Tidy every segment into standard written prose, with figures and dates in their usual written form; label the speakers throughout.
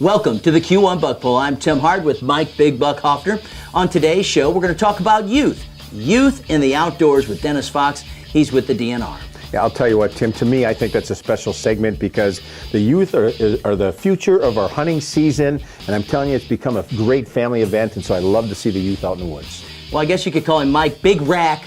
Speaker 1: Welcome to the Q1 Buck Poll. I'm Tim Hart with Mike Big Buck Hoffner. On today's show, we're going to talk about youth in the outdoors with Dennis Fox. He's with the DNR.
Speaker 2: Yeah, I'll tell you what, Tim, to me, I think that's a special segment because the youth are the future of our hunting season, and I'm telling you, it's become a great family event, and so I love to see the youth out in the woods.
Speaker 1: Well, I guess you could call him Mike Big Rack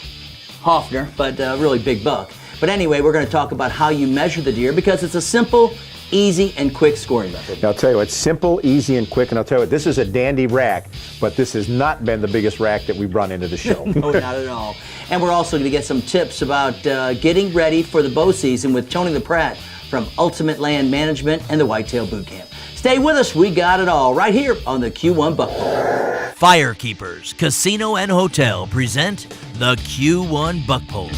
Speaker 1: Hoffner, but really Big Buck. But anyway, we're going to talk about how you measure the deer because it's a simple, easy, and quick scoring method.
Speaker 2: Now, I'll tell you what, it's simple, easy, and quick, and I'll tell you what, this is a dandy rack, but this has not been the biggest rack that we've brought into the show.
Speaker 1: No, not at all. And we're also going to get some tips about getting ready for the bow season with Tony the Pratt from Ultimate Land Management and the Whitetail Boot Camp. Stay with us, we got it all right here on the Q1 Buck Poll.
Speaker 3: Firekeepers Casino and Hotel present the Q1 Buck Poll.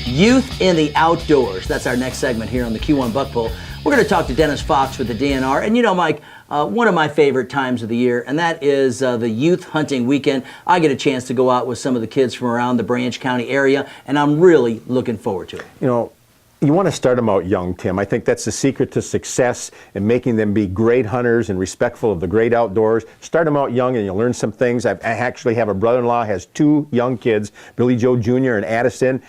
Speaker 1: Youth in the outdoors. That's our next segment here on the Q1 Buck Poll. We're going to talk to Dennis Fox with the DNR. And you know, Mike, one of my favorite times of the year, and that is the youth hunting weekend. I get a chance to go out with some of the kids from around the Branch County area, and I'm really looking forward to it.
Speaker 2: You know, you want to start them out young, Tim. I think that's the secret to success in making them be great hunters and respectful of the great outdoors. Start them out young and you'll learn some things. I actually have a brother-in-law, has two young kids, Billy Joe Jr. and Addison.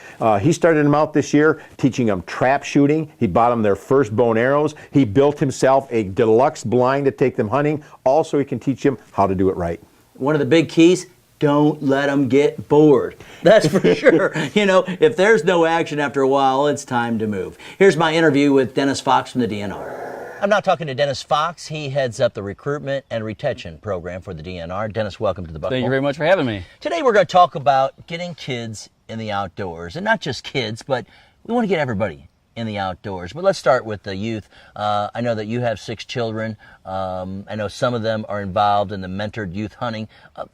Speaker 2: He started them out this year, teaching them trap shooting. He bought them their first bow and arrows. He built himself a deluxe blind to take them hunting. Also, he can teach them how to do it right.
Speaker 1: One of the big keys, don't let them get bored. That's for sure. You know, if there's no action after a while, it's time to move. Here's my interview with Dennis Fox from the DNR. I'm not talking to Dennis Fox. He heads up the recruitment and retention program for the DNR. Dennis, welcome to the Buck Poll.
Speaker 4: Thank you very much for having me.
Speaker 1: Today we're going to talk about getting kids in the outdoors. And not just kids, but we want to get everybody in the outdoors. But let's start with the youth. I know that you have 6 children. I know some of them are involved in the mentored youth hunting.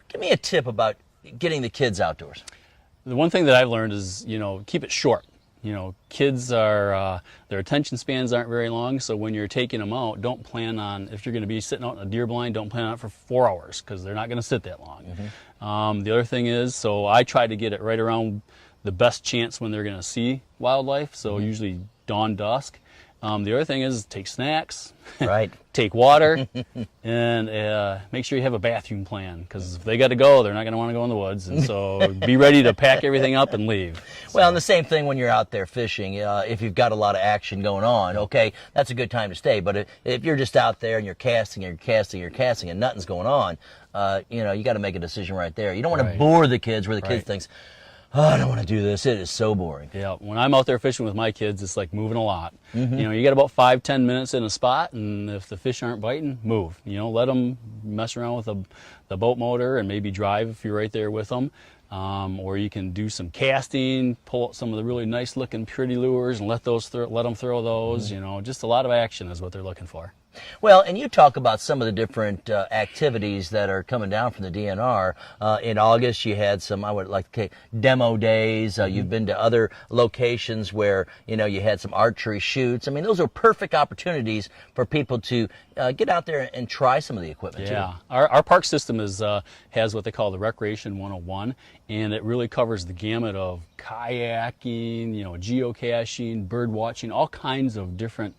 Speaker 1: Give me a tip about getting the kids outdoors.
Speaker 4: The one thing that I've learned is, you know, keep it short. You know, kids are, their attention spans aren't very long, so when you're taking them out, don't plan on, if you're going to be sitting out in a deer blind, don't plan on it for 4 hours, because they're not going to sit that long. Mm-hmm. The other thing is, so I try to get it right around the best chance when they're going to see wildlife, so usually dawn, dusk. The other thing is take snacks,
Speaker 1: right?
Speaker 4: Take water, and make sure you have a bathroom plan, because if they got to go, they're not going to want to go in the woods, and so be ready to pack everything up and leave.
Speaker 1: Well, and the same thing when you're out there fishing. If you've got a lot of action going on, okay, that's a good time to stay. But if you're just out there and you're casting and nothing's going on, you know, you got to make a decision right there. You don't want to bore the kids where the kid thinks, oh, I don't want to do this. It is so boring.
Speaker 4: Yeah, when I'm out there fishing with my kids, it's like moving a lot. Mm-hmm. You know, you got about 5-10 minutes in a spot, and if the fish aren't biting, move. You know, let them mess around with the boat motor and maybe drive if you're right there with them. Or you can do some casting, pull out some of the really nice looking pretty lures and let them throw those. Mm-hmm. You know, just a lot of action is what they're looking for.
Speaker 1: Well, and you talk about some of the different activities that are coming down from the DNR. In August, you had some, I would like to say, demo days. You've been to other locations where, you know, you had some archery shoots. I mean, those are perfect opportunities for people to get out there and try some of the equipment, too.
Speaker 4: Yeah, our park system has what they call the Recreation 101, and it really covers the gamut of kayaking, you know, geocaching, bird watching, all kinds of different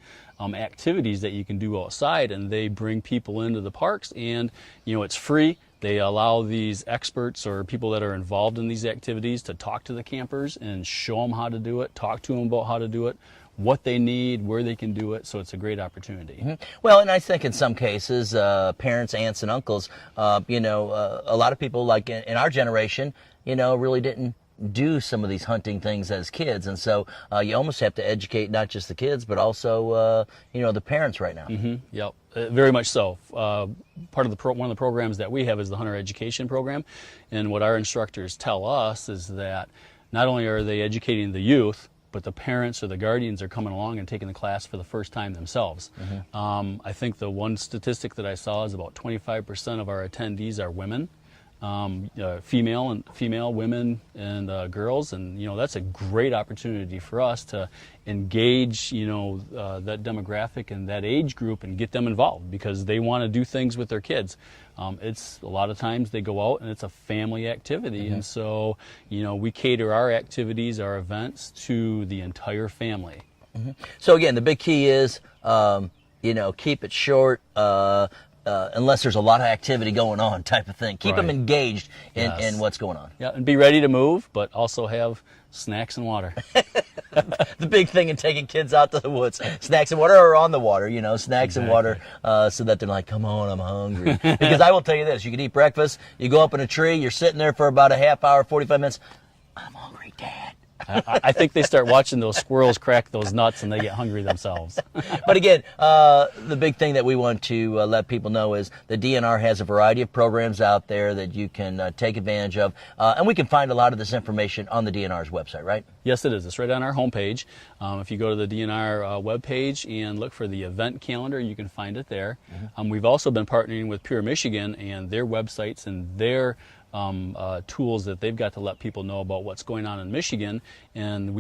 Speaker 4: activities that you can do outside, and they bring people into the parks, and you know, it's free. They allow these experts or people that are involved in these activities to talk to the campers and show them how to do it, talk to them about how to do it, what they need, where they can do it, so it's a great opportunity.
Speaker 1: Mm-hmm. Well, and I think in some cases, parents, aunts, and uncles, you know, a lot of people like in our generation, you know, really didn't do some of these hunting things as kids, and so you almost have to educate not just the kids but also you know, the parents right now.
Speaker 4: Mm-hmm. Yep, very much so. Part of one of the programs that we have is the Hunter Education Program, and what our instructors tell us is that not only are they educating the youth, but the parents or the guardians are coming along and taking the class for the first time themselves. Mm-hmm. I think the one statistic that I saw is about 25% of our attendees are women. female women and girls, and that's a great opportunity for us to engage that demographic and that age group and get them involved because they want to do things with their kids. It's a lot of times they go out and it's a family activity, and so we cater our activities, our events to the entire family.
Speaker 1: So again, the big key is keep it short. Unless there's a lot of activity going on type of thing. Keep them engaged in what's going on.
Speaker 4: Yeah, and be ready to move, but also have snacks and water.
Speaker 1: The big thing in taking kids out to the woods, snacks and water or on the water, snacks and water so that they're like, come on, I'm hungry. Because I will tell you this, you can eat breakfast, you go up in a tree, you're sitting there for about a half hour, 45 minutes, I'm hungry, Dad.
Speaker 4: I think they start watching those squirrels crack those nuts and they get hungry themselves.
Speaker 1: But again, the big thing that we want to let people know is the DNR has a variety of programs out there that you can take advantage of. And we can find a lot of this information on the DNR's website, right?
Speaker 4: Yes, it is. It's right on our homepage. If you go to the DNR webpage and look for the event calendar, you can find it there. We've also been partnering with Pure Michigan and their websites and their tools that they've got to let people know about what's going on in Michigan, and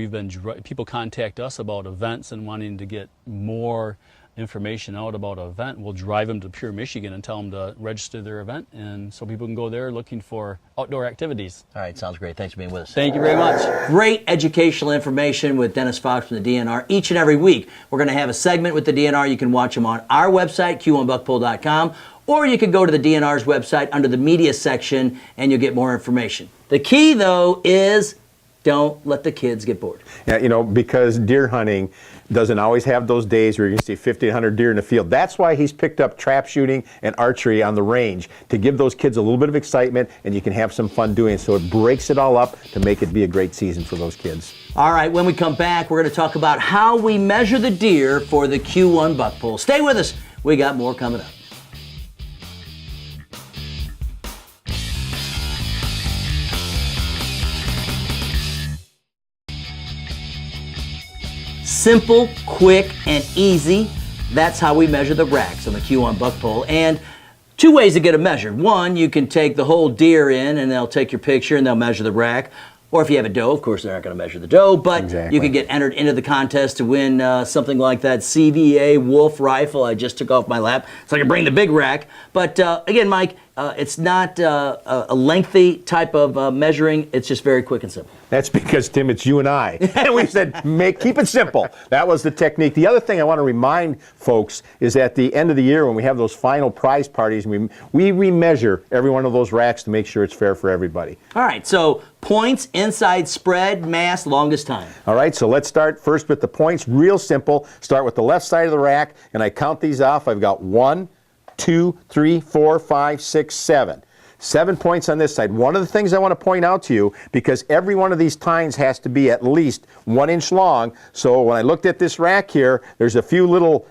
Speaker 4: people contact us about events and wanting to get more information out about an event. We'll drive them to Pure Michigan and tell them to register their event, and so people can go there looking for outdoor activities.
Speaker 1: All right, sounds great. Thanks for being with us.
Speaker 4: Thank you very much.
Speaker 1: Great educational information with Dennis Fox from the DNR each and every week. We're going to have a segment with the DNR. You can watch them on our website, q1buckpull.com, or you can go to the DNR's website under the media section and you'll get more information. The key, though, is don't let the kids get bored.
Speaker 2: Yeah, because deer hunting doesn't always have those days where you can see 50 to 100 deer in the field. That's why he's picked up trap shooting and archery on the range, to give those kids a little bit of excitement and you can have some fun doing it. So it breaks it all up to make it be a great season for those kids.
Speaker 1: All right, when we come back, we're going to talk about how we measure the deer for the Q1 buck pull. Stay with us. We got more coming up. Simple, quick, and easy. That's how we measure the racks on the Q1 buck pull. And two ways to get them measured. One, you can take the whole deer in and they'll take your picture and they'll measure the rack. Or if you have a doe, of course, they're not going to measure the doe, but you can get entered into the contest to win something like that CVA Wolf rifle I just took off my lap, so I can bring the big rack. But again, Mike, it's not a lengthy type of measuring. It's just very quick and simple.
Speaker 2: That's because, Tim, it's you and I. And we said, keep it simple. That was the technique. The other thing I want to remind folks is at the end of the year when we have those final prize parties, we remeasure every one of those racks to make sure it's fair for everybody.
Speaker 1: All right, so points, inside spread, mass, longest time.
Speaker 2: All right, so let's start first with the points. Real simple. Start with the left side of the rack, and I count these off. I've got 1, 2, 3, 4, 5, 6, 7. 7 points on this side. One of the things I want to point out to you, because every one of these tines has to be at least 1 inch long, so when I looked at this rack here, there's a few little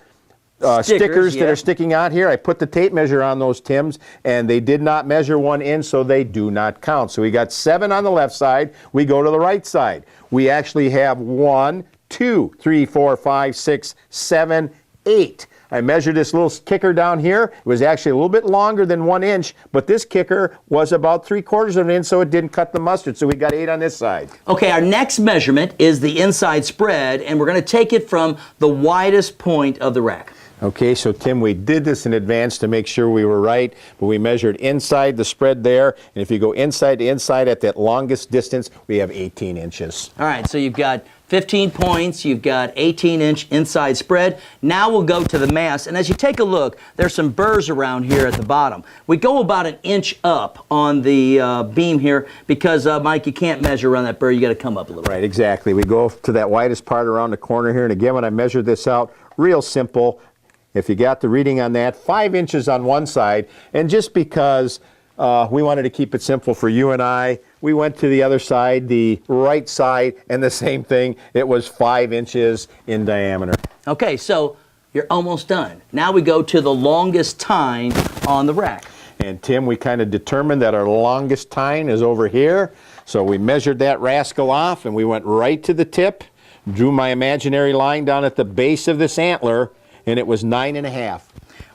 Speaker 2: stickers that are sticking out here. I put the tape measure on those, Tims, and they did not measure 1 inch, so they do not count. So we got 7 on the left side. We go to the right side. We actually have 1, 2, 3, 4, 5, 6, 7, 8. I measured this little kicker down here. It was actually a little bit longer than 1 inch, but this kicker was about 3/4 of an inch, so it didn't cut the mustard. So we got 8 on this side.
Speaker 1: Okay, our next measurement is the inside spread, and we're going to take it from the widest point of the rack.
Speaker 2: Okay, so Tim, we did this in advance to make sure we were right, but we measured inside the spread there, and if you go inside to inside at that longest distance, we have 18 inches.
Speaker 1: All right, so you've got 15 points, you've got 18-inch inside spread. Now we'll go to the mass, and as you take a look, there's some burrs around here at the bottom. We go about 1 inch up on the beam here because, Mike, you can't measure around that burr. You got to come up a little.
Speaker 2: Right, exactly. We go to that widest part around the corner here, and again, when I measured this out, real simple. If you got the reading on that, 5 inches on one side, and just because we wanted to keep it simple for you and I, we went to the other side, the right side, and the same thing. It was 5 inches in diameter.
Speaker 1: Okay, so you're almost done. Now we go to the longest tine on the rack.
Speaker 2: And Tim, we kind of determined that our longest tine is over here. So we measured that rascal off, and we went right to the tip, drew my imaginary line down at the base of this antler, and it was 9.5.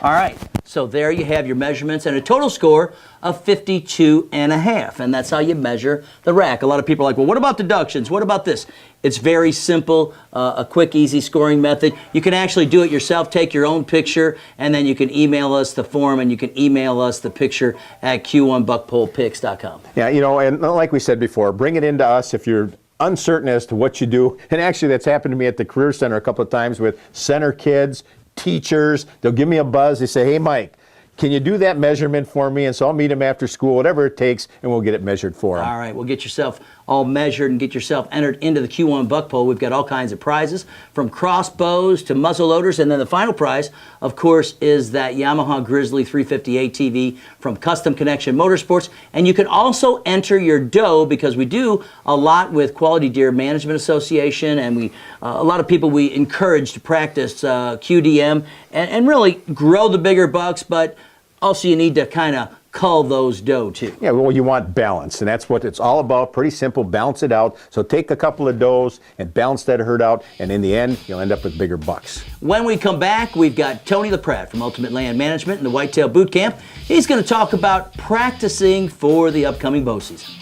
Speaker 1: All right, so there you have your measurements and a total score of 52.5, and that's how you measure the rack. A lot of people are like, well, what about deductions? What about this? It's very simple, a quick, easy scoring method. You can actually do it yourself, take your own picture, and then you can email us the form, and you can email us the picture at q1buckpolepicks.com.
Speaker 2: Yeah, you know, and like we said before, bring it into us if you're uncertain as to what you do. And actually, that's happened to me at the Career Center a couple of times with center kids, teachers. They'll give me a buzz. They say, hey, Mike, can you do that measurement for me? And so I'll meet them after school, whatever it takes, and we'll get it measured for them.
Speaker 1: All right, well, get yourself all measured and get yourself entered into the Q1 Buck Pole. We've got all kinds of prizes, from crossbows to muzzle loaders, and then the final prize, of course, is that Yamaha Grizzly 350 ATV from Custom Connection Motorsports. And you can also enter your doe, because we do a lot with Quality Deer Management Association, and we a lot of people we encourage to practice QDM and really grow the bigger bucks, but also you need to kind of cull those doe too.
Speaker 2: Yeah, well, you want balance, and that's what it's all about. Pretty simple, balance it out. So take a couple of does and balance that herd out, and in the end, you'll end up with bigger bucks.
Speaker 1: When we come back, we've got Tony LaPratte from Ultimate Land Management and the Whitetail Boot Camp. He's going to talk about practicing for the upcoming bow season.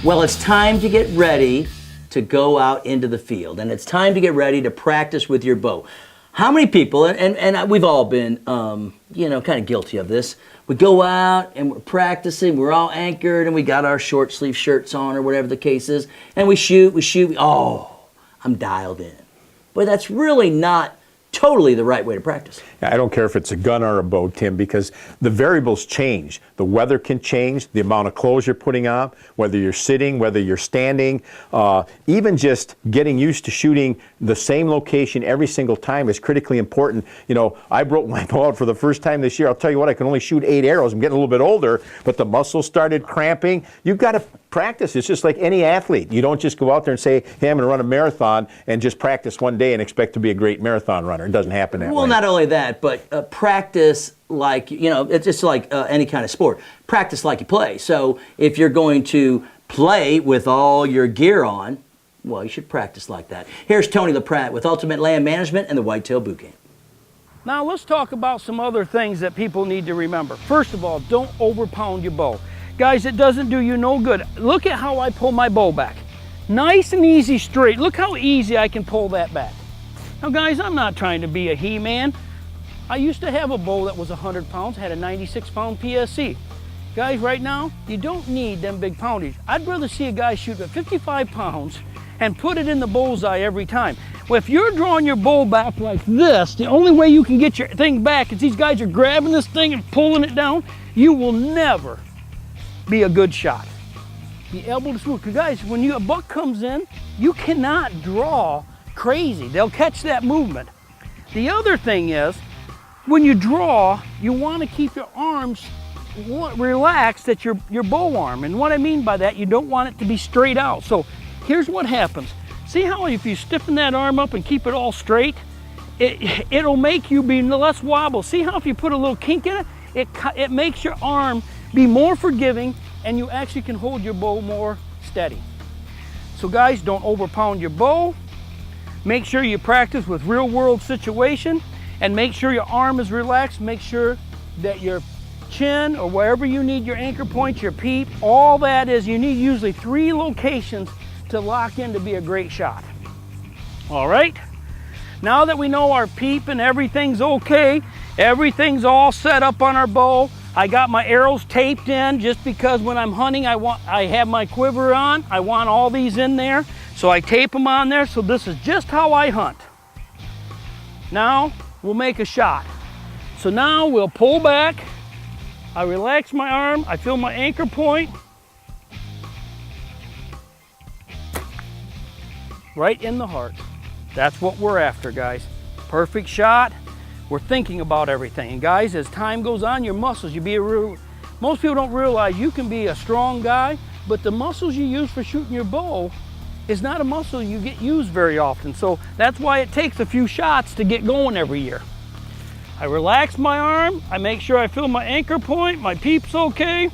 Speaker 1: Well, it's time to get ready to go out into the field, and it's time to get ready to practice with your bow. How many people, and we've all been, you know, kind of guilty of this. We go out and we're practicing, we're all anchored, and we got our short sleeve shirts on or whatever the case is, and we shoot, oh, I'm dialed in. But that's really not totally the right way to practice.
Speaker 2: I don't care if it's a gun or a bow, Tim, because the variables change. The weather can change, the amount of clothes you're putting on, whether you're sitting, whether you're standing. Even just getting used to shooting the same location every single time is critically important. You know, I broke my bow out for the first time this year. I'll tell you what, I can only shoot 8 arrows. I'm getting a little bit older, but the muscles started cramping. You've got to practice. It's just like any athlete. You don't just go out there and say, hey, I'm going to run a marathon and just practice one day and expect to be a great marathon runner. It doesn't happen that way.
Speaker 1: Well, not only that, but practice like, you know, it's just like any kind of sport. Practice like you play. So if you're going to play with all your gear on, well, you should practice like that. Here's Tony LaPratte with Ultimate Land Management and the Whitetail Boot Camp.
Speaker 5: Now let's talk about some other things that people need to remember. First of all, don't overpound your bow. Guys, it doesn't do you no good. Look at how I pull my bow back. Nice and easy straight. Look how easy I can pull that back. Now guys, I'm not trying to be a he-man. I used to have a bow that was 100 pounds, had a 96 pound PSC. Guys, right now, you don't need them big poundage. I'd rather see a guy shoot at 55 pounds and put it in the bullseye every time. Well, if you're drawing your bow back like this, the only way you can get your thing back is these guys are grabbing this thing and pulling it down. You will never be a good shot. Be able to smooth, because guys, when a buck comes in, you cannot draw crazy. They'll catch that movement. The other thing is, when you draw, you want to keep your arms relaxed at your bow arm. And what I mean by that, you don't want it to be straight out. So here's what happens. See how if you stiffen that arm up and keep it all straight, it'll make you be less wobble. See how if you put a little kink in it, it makes your arm be more forgiving, and you actually can hold your bow more steady. So guys, don't overpound your bow. Make sure you practice with real world situation, and make sure your arm is relaxed. Make sure that your chin or wherever you need your anchor points, your peep, all that is, you need usually 3 locations to lock in to be a great shot. All right, now that we know our peep and everything's okay, everything's all set up on our bow, I got my arrows taped in just because when I'm hunting, I have my quiver on. I want all these in there, so I tape them on there. So this is just how I hunt. Now we'll make a shot. So now we'll pull back. I relax my arm. I feel my anchor point. Right in the heart. That's what we're after, guys. Perfect shot. We're thinking about everything. And guys, as time goes on, your muscles, most people don't realize you can be a strong guy, but the muscles you use for shooting your bow is not a muscle you get used very often. So that's why it takes a few shots to get going every year. I relax my arm, I make sure I feel my anchor point, my peep's okay.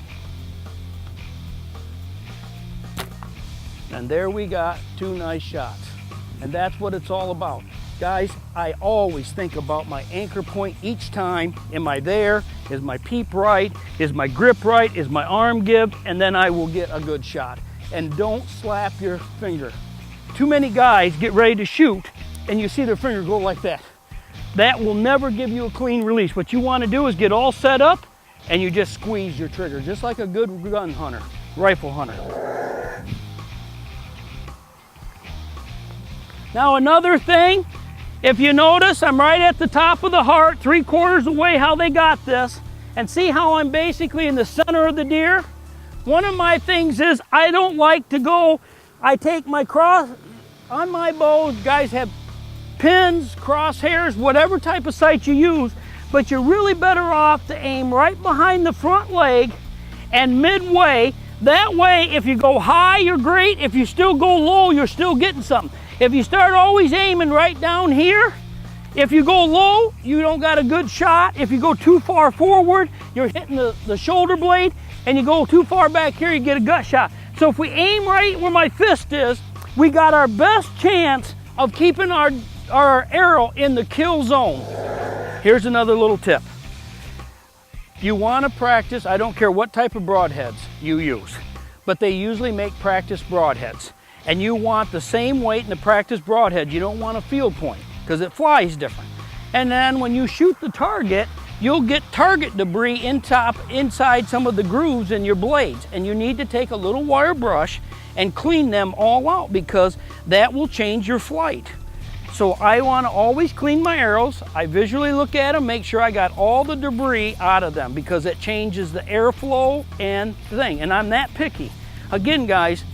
Speaker 5: And there we got 2 nice shots. And that's what it's all about. Guys, I always think about my anchor point each time. Am I there? Is my peep right? Is my grip right? Is my arm give? And then I will get a good shot. And don't slap your finger. Too many guys get ready to shoot and you see their finger go like that. That will never give you a clean release. What you want to do is get all set up and you just squeeze your trigger, just like a good gun hunter, rifle hunter. Now another thing, if you notice, I'm right at the top of the heart, 3/4 away how they got this, and see how I'm basically in the center of the deer? One of my things is I don't like to go, I take my cross, on my bows, guys have pins, crosshairs, whatever type of sight you use, but you're really better off to aim right behind the front leg and midway. That way, if you go high, you're great. If you still go low, you're still getting something. If you start always aiming right down here, if you go low, you don't got a good shot. If you go too far forward, you're hitting the shoulder blade, and you go too far back here, you get a gut shot. So if we aim right where my fist is, we got our best chance of keeping our arrow in the kill zone. Here's another little tip. You want to practice, I don't care what type of broadheads you use, but they usually make practice broadheads. And you want the same weight in the practice broadhead. You don't want a field point because it flies different. And then when you shoot the target, you'll get target debris inside some of the grooves in your blades. And you need to take a little wire brush and clean them all out because that will change your flight. So I want to always clean my arrows. I visually look at them, make sure I got all the debris out of them because it changes the airflow and the thing. And I'm that picky. Again, guys,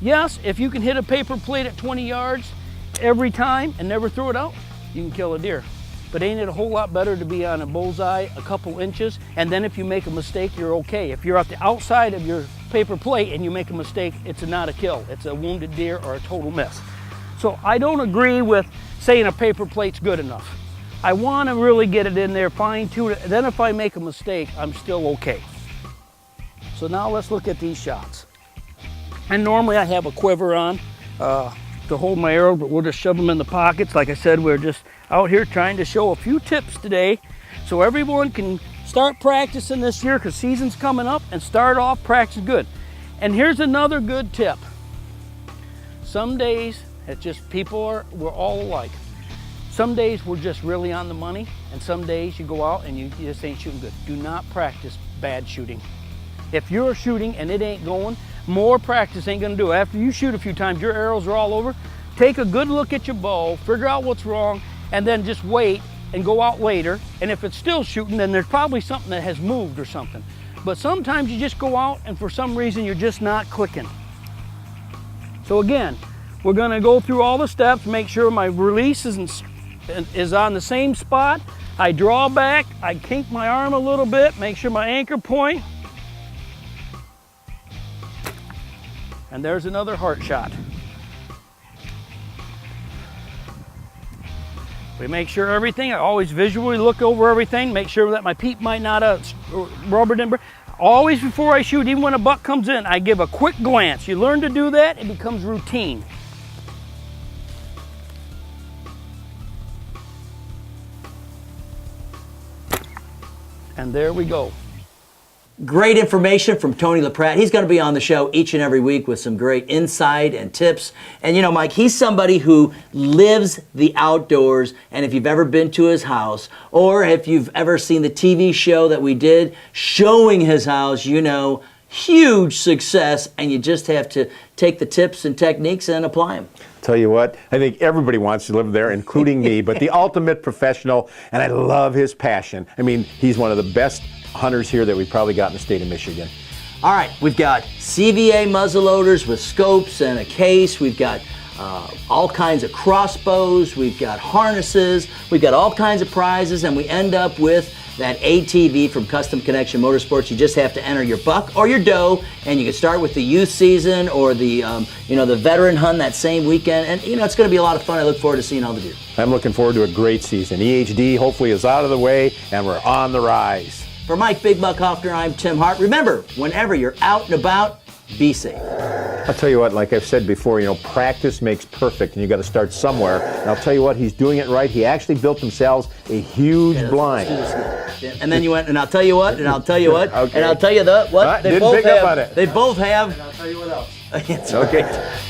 Speaker 5: yes, if you can hit a paper plate at 20 yards every time and never throw it out, you can kill a deer. But ain't it a whole lot better to be on a bullseye a couple inches, and then if you make a mistake, you're okay. If you're at the outside of your paper plate and you make a mistake, it's not a kill. It's a wounded deer or a total miss. So I don't agree with saying a paper plate's good enough. I want to really get it in there, fine tune it. Then if I make a mistake, I'm still okay. So now let's look at these shots. And normally I have a quiver on to hold my arrow, but we'll just shove them in the pockets. Like I said, we're just out here trying to show a few tips today so everyone can start practicing this year because season's coming up and start off practice good. And here's another good tip. Some days, it's just we're all alike. Some days we're just really on the money, and some days you go out and you just ain't shooting good. Do not practice bad shooting. If you're shooting and it ain't going, more practice ain't gonna do it. After you shoot a few times, your arrows are all over, take a good look at your bow, figure out what's wrong, and then just wait and go out later. And if it's still shooting, then there's probably something that has moved or something. But sometimes you just go out and for some reason you're just not clicking. So again, we're gonna go through all the steps, make sure my release is on the same spot. I draw back, I kink my arm a little bit, make sure my anchor point. And there's another heart shot. We make sure everything, I always visually look over everything, make sure that my peep might not rubber timber. Always before I shoot, even when a buck comes in, I give a quick glance. You learn to do that, it becomes routine. And there we go.
Speaker 1: Great information from Tony LaPratte. He's going to be on the show each and every week with some great insight and tips. And you know, Mike, he's somebody who lives the outdoors. And if you've ever been to his house, or if you've ever seen the TV show that we did showing his house, you know, huge success. And you just have to take the tips and techniques and apply them.
Speaker 2: Tell you what, I think everybody wants to live there, including me, but the ultimate professional, and I love his passion. I mean, he's one of the best hunters here that we've probably got in the state of Michigan.
Speaker 1: All right, we've got CVA muzzleloaders with scopes and a case. We've got all kinds of crossbows. We've got harnesses. We've got all kinds of prizes, and we end up with that ATV from Custom Connection Motorsports. You just have to enter your buck or your doe, and you can start with the youth season or the the veteran hunt that same weekend. And it's going to be a lot of fun. I look forward to seeing all the deer.
Speaker 2: I'm looking forward to a great season. EHD hopefully is out of the way, and we're on the rise.
Speaker 1: For Mike Big Buck Hoffner, I'm Tim Hart. Remember, whenever you're out and about, be safe.
Speaker 2: I'll tell you what, like I've said before, practice makes perfect, and you got to start somewhere. And I'll tell you what, he's doing it right. He actually built themselves a huge blind.
Speaker 1: And then you went, and I'll tell you what, and I'll tell you what,
Speaker 2: Okay.
Speaker 1: and I'll tell you what.
Speaker 2: Didn't pick up on it.
Speaker 1: They both have.
Speaker 2: And I'll tell you what else.
Speaker 1: It's
Speaker 2: Okay.
Speaker 1: right.